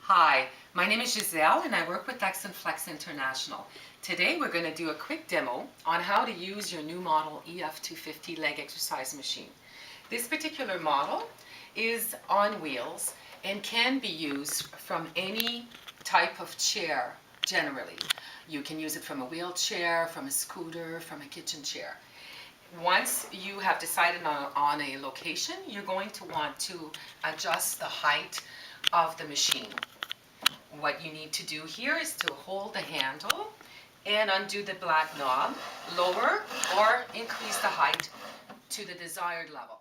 Hi, my name is Giselle and I work with Flex International. Today we're going to do a quick demo on how to use your new model EF250 leg exercise machine. This particular model is on wheels and can be used from any type of chair generally. You can use it from a wheelchair, from a scooter, from a kitchen chair. Once you have decided on a location, you're going to want to adjust the height of the machine. What you need to do here is to hold the handle and undo the black knob, lower or increase the height to the desired level.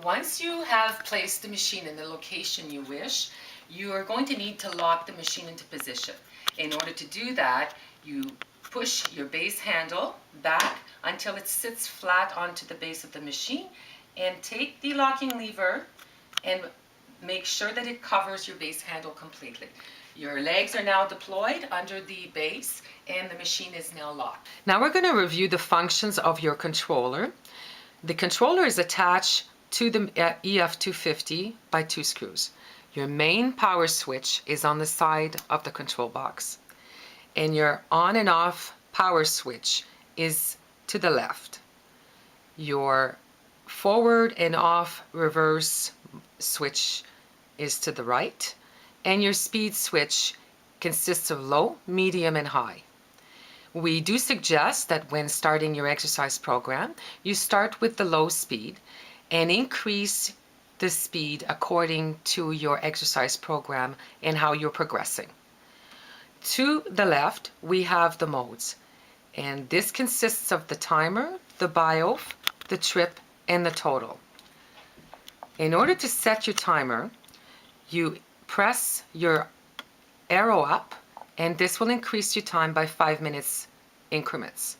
Once you have placed the machine in the location you wish, you are going to need to lock the machine into position. In order to do that, you push your base handle back until it sits flat onto the base of the machine and take the locking lever and make sure that it covers your base handle completely. Your legs are now deployed under the base and the machine is now locked. Now we're going to review the functions of your controller. The controller is attached to the EF250 by 2 screws. Your main power switch is on the side of the control box, and your on and off power switch is to the left. Your forward and off reverse switch is to the right, and your speed switch consists of low, medium, and high. We do suggest that when starting your exercise program, you start with the low speed and increase the speed according to your exercise program and how you're progressing. To the left, we have the modes, and this consists of the timer, the BIOF, the trip, and the total. In order to set your timer, you press your arrow up, and this will increase your time by 5 minutes increments.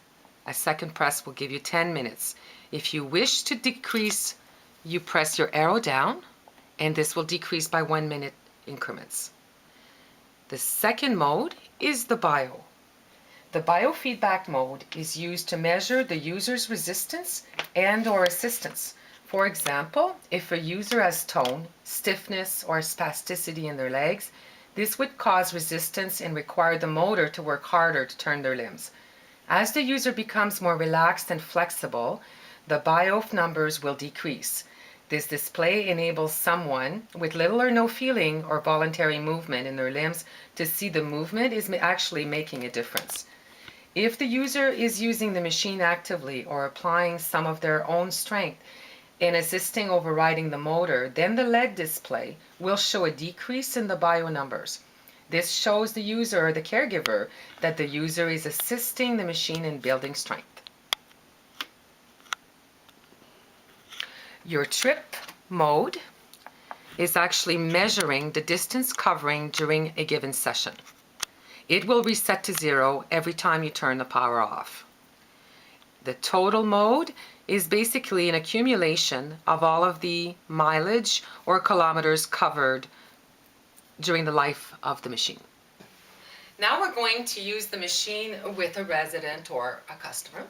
A second press will give you 10 minutes. If you wish to decrease, you press your arrow down, and this will decrease by 1 minute increments. The second mode is the bio. The biofeedback mode is used to measure the user's resistance and/or assistance. For example, if a user has tone, stiffness, or spasticity in their legs, this would cause resistance and require the motor to work harder to turn their limbs. As the user becomes more relaxed and flexible, the BIOF numbers will decrease. This display enables someone with little or no feeling or voluntary movement in their limbs to see the movement is actually making a difference. If the user is using the machine actively or applying some of their own strength, in assisting overriding the motor, then the leg display will show a decrease in the bio numbers. This shows the user or the caregiver that the user is assisting the machine in building strength. Your trip mode is actually measuring the distance covering during a given session. It will reset to 0 every time you turn the power off. The total mode is basically an accumulation of all of the mileage or kilometers covered during the life of the machine. Now we're going to use the machine with a resident or a customer.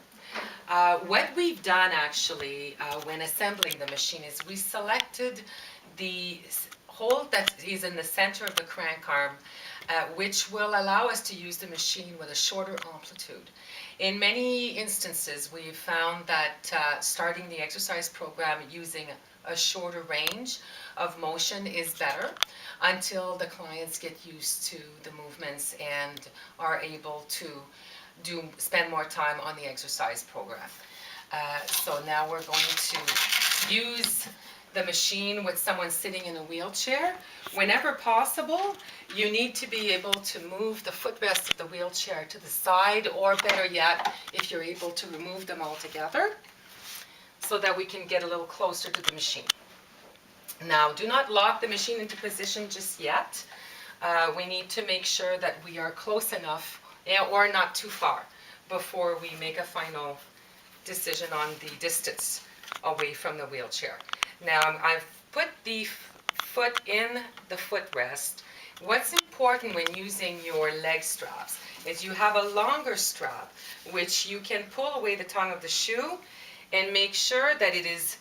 What we've done actually when assembling the machine is we selected the hole that is in the center of the crank arm, which will allow us to use the machine with a shorter amplitude. In many instances, we've found that starting the exercise program using a shorter range of motion is better until the clients get used to the movements and are able to spend more time on the exercise program. So now we're going to use the machine with someone sitting in a wheelchair. Whenever possible, you need to be able to move the footrest of the wheelchair to the side, or better yet, if you're able to remove them altogether, so that we can get a little closer to the machine. Now, do not lock the machine into position just yet. We need to make sure that we are close enough or not too far before we make a final decision on the distance away from the wheelchair. Now, I've put the foot in the footrest. What's important when using your leg straps is you have a longer strap which you can pull away the tongue of the shoe and make sure that it is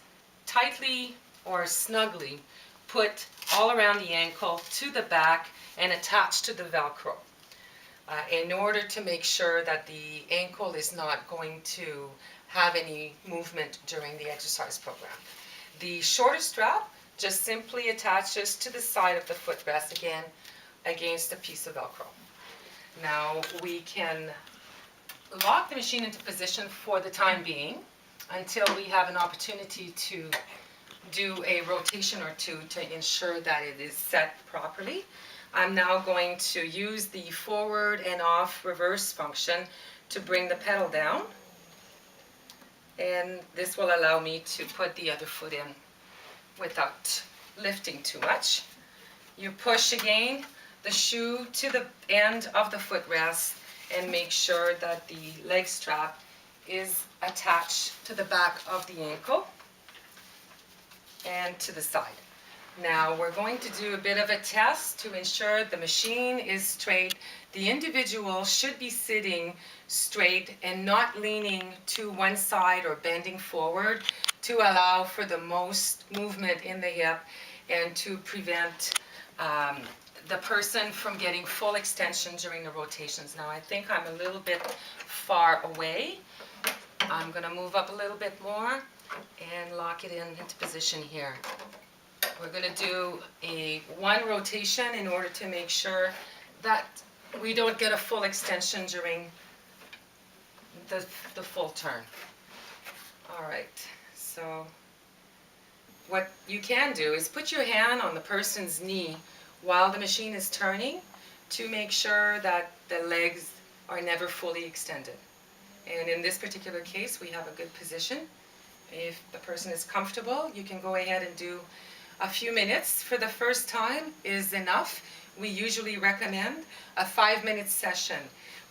tightly or snugly put all around the ankle to the back and attached to the Velcro in order to make sure that the ankle is not going to have any movement during the exercise program. The shorter strap just simply attaches to the side of the footrest again against a piece of Velcro. Now we can lock the machine into position for the time being until we have an opportunity to do a rotation or two to ensure that it is set properly. I'm now going to use the forward and off reverse function to bring the pedal down, and this will allow me to put the other foot in without lifting too much. You push again the shoe to the end of the footrest and make sure that the leg strap is attached to the back of the ankle and to the side. Now we're going to do a bit of a test to ensure the machine is straight. The individual should be sitting straight and not leaning to one side or bending forward to allow for the most movement in the hip and to prevent the person from getting full extension during the rotations. Now I think I'm a little bit far away. I'm going to move up a little bit more and lock it into position here. We're going to do one rotation in order to make sure that we don't get a full extension during the full turn. All right, so what you can do is put your hand on the person's knee while the machine is turning to make sure that the legs are never fully extended. And in this particular case, we have a good position. If the person is comfortable, you can go ahead and do a few minutes for the first time is enough. We usually recommend a 5-minute session.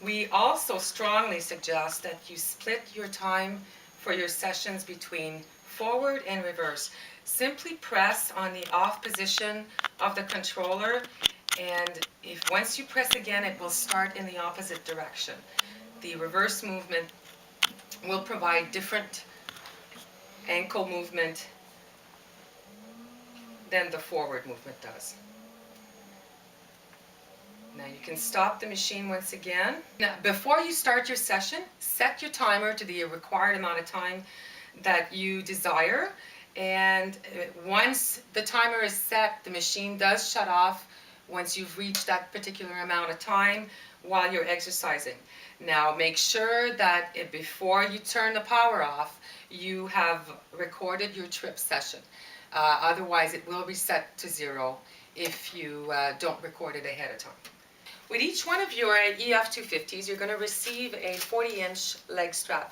We also strongly suggest that you split your time for your sessions between forward and reverse. Simply press on the off position of the controller, and if once you press again, it will start in the opposite direction. The reverse movement will provide different ankle movement than the forward movement does. Now you can stop the machine once again. Now, before you start your session, set your timer to the required amount of time that you desire. And once the timer is set, the machine does shut off once you've reached that particular amount of time while you're exercising. Now make sure that before you turn the power off, you have recorded your trip session. Otherwise, it will reset to 0 if you don't record it ahead of time. With each one of your EF250s, you're going to receive a 40-inch leg strap.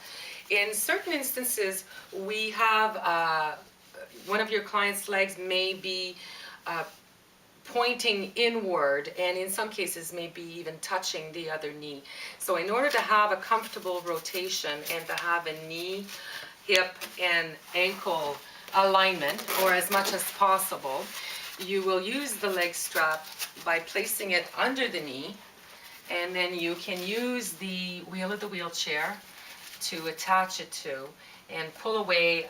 In certain instances, we have one of your client's legs may be pointing inward, and in some cases may be even touching the other knee. So in order to have a comfortable rotation and to have a knee, hip, and ankle alignment, or as much as possible, you will use the leg strap by placing it under the knee, and then you can use the wheel of the wheelchair to attach it to and pull away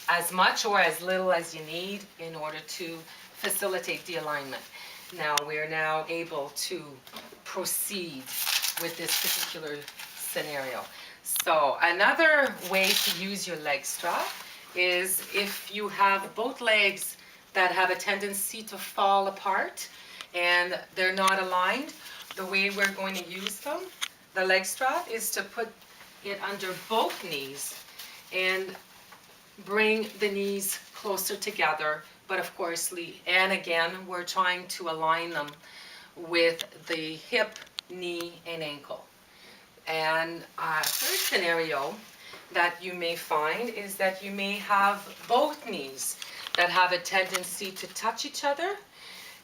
as much or as little as you need in order to facilitate the alignment. Now we're now able to proceed with this particular scenario. So another way to use your leg strap is if you have both legs that have a tendency to fall apart and they're not aligned, the way we're going to use them, the leg strap, is to put it under both knees and bring the knees closer together, but of course, and again, we're trying to align them with the hip, knee, and ankle. And a third scenario that you may find is that you may have both knees that have a tendency to touch each other.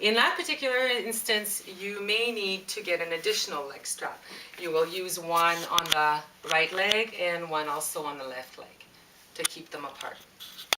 In that particular instance, you may need to get an additional leg strap. You will use one on the right leg and one also on the left leg to keep them apart.